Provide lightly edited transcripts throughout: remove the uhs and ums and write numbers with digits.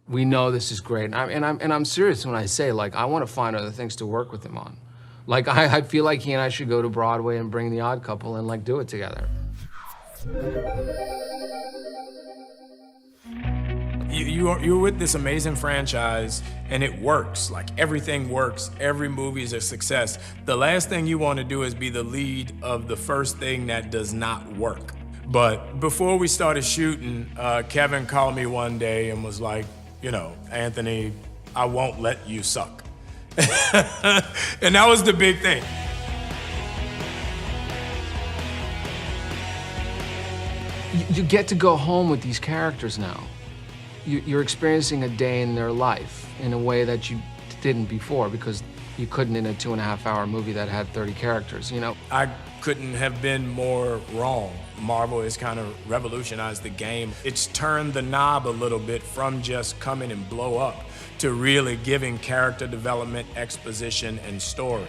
we know this is great. And I'm serious when I say, like, I want to find other things to work with him on. Like, I feel like he and I should go to Broadway and bring The Odd Couple and, like, do it together. You're with this amazing franchise, and it works. Like, everything works. Every movie is a success. The last thing you want to do is be the lead of the first thing that does not work. But before we started shooting, Kevin called me one day and was like, you know, Anthony, I won't let you suck. And that was the big thing. You get to go home with these characters now. You're experiencing a day in their life in a way that you didn't before, because you couldn't in a 2.5-hour movie that had 30 characters, you know? I couldn't have been more wrong. Marvel has kind of revolutionized the game. It's turned the knob a little bit from just come in and blow up to really giving character development, exposition, and story.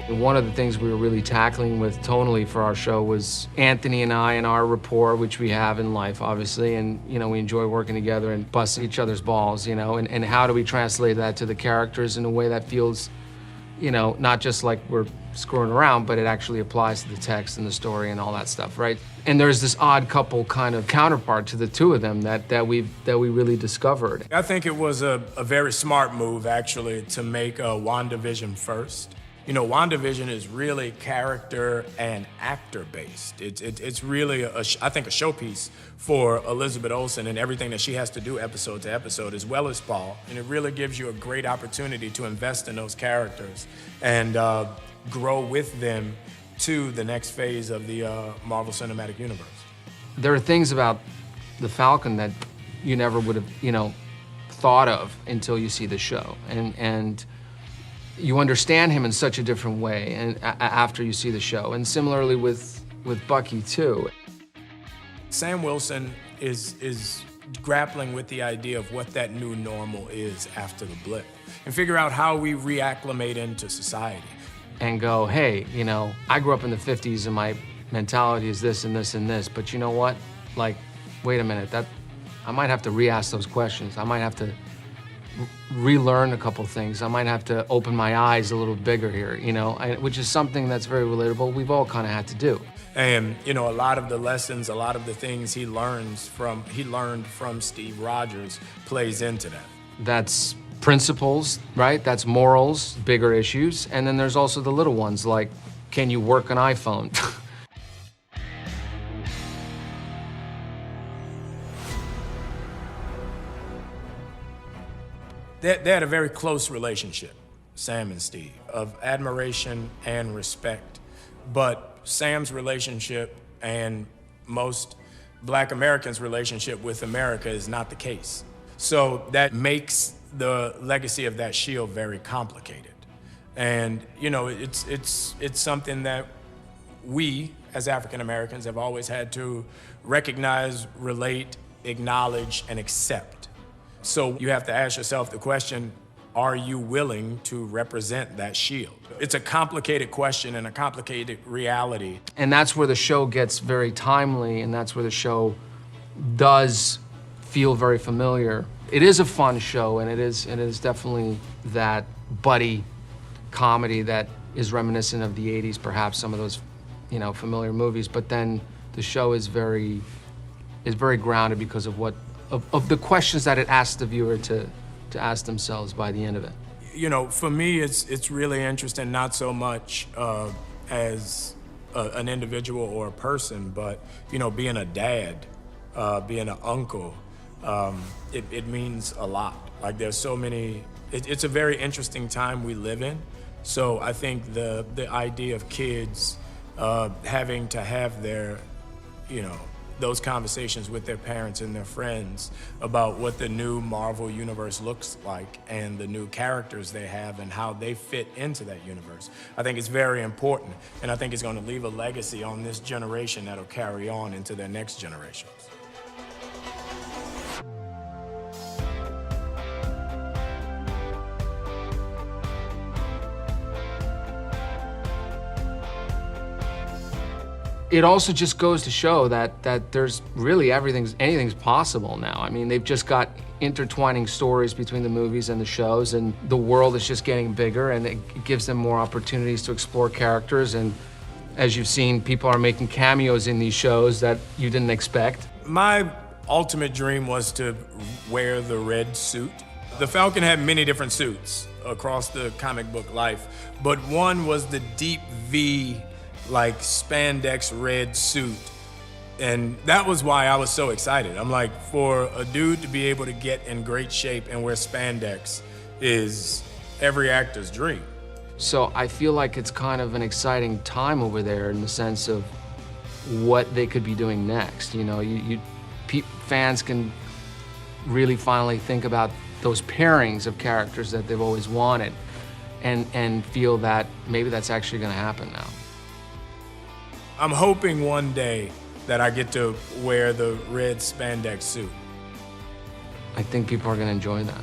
One of the things we were really tackling with tonally for our show was Anthony and I and our rapport, which we have in life, obviously, and, you know, we enjoy working together and busting each other's balls, you know, and how do we translate that to the characters in a way that feels, you know, not just like we're screwing around, but it actually applies to the text and the story and all that stuff, right? And there's this odd couple kind of counterpart to the two of them that we really discovered. I think it was a very smart move, actually, to make WandaVision first. You know, WandaVision is really character and actor-based. It's really, I think, a showpiece for Elizabeth Olsen and everything that she has to do episode to episode, as well as Paul. And it really gives you a great opportunity to invest in those characters and grow with them to the next phase of the Marvel Cinematic Universe. There are things about the Falcon that you never would have, you know, thought of until you see the show. And you understand him in such a different way and after you see the show. And similarly with Bucky, too. Sam Wilson is grappling with the idea of what that new normal is after the blip and figure out how we reacclimate into society. And go, hey, you know, I grew up in the 50s and my mentality is this and this and this, but you know what? Like, wait a minute, I might have to re-ask those questions. I might have to relearn a couple things. I might have to open my eyes a little bigger here, you know, which is something that's very relatable. We've all kind of had to do. And, you know, a lot of the lessons, a lot of the things he learned from Steve Rogers plays into that. That's principles, right? That's morals, bigger issues. And then there's also the little ones, like, can you work an iPhone? They had a very close relationship, Sam and Steve, of admiration and respect. But Sam's relationship and most Black Americans' relationship with America is not the case. So that makes the legacy of that shield very complicated. And, you know, it's something that we, as African Americans, have always had to recognize, relate, acknowledge, and accept. So you have to ask yourself the question, are you willing to represent that shield? It's a complicated question and a complicated reality. And that's where the show gets very timely, and that's where the show does feel very familiar. It is a fun show, and it is definitely that buddy comedy that is reminiscent of the 80s, perhaps some of those, you know, familiar movies, but then the show is very grounded because of of the questions that it asks the viewer to ask themselves by the end of it. You know, for me, it's really interesting, not so much as an individual or a person, but, you know, being a dad, being an uncle, it means a lot. Like, there's so many, it's a very interesting time we live in. So I think the idea of kids having to have their, you know, those conversations with their parents and their friends about what the new Marvel universe looks like and the new characters they have and how they fit into that universe. I think it's very important, and I think it's going to leave a legacy on this generation that'll carry on into their next generations. it also just goes to show that there's really anything's possible now. I mean, they've just got intertwining stories between the movies and the shows, and the world is just getting bigger, and it gives them more opportunities to explore characters. And as you've seen, people are making cameos in these shows that you didn't expect. My ultimate dream was to wear the red suit. The Falcon had many different suits across the comic book life, but one was the deep V, like spandex red suit. And that was why I was so excited. I'm like, for a dude to be able to get in great shape and wear spandex is every actor's dream. So I feel like it's kind of an exciting time over there in the sense of what they could be doing next. You know, fans can really finally think about those pairings of characters that they've always wanted and feel that maybe that's actually going to happen now. I'm hoping one day that I get to wear the red spandex suit. I think people are going to enjoy that.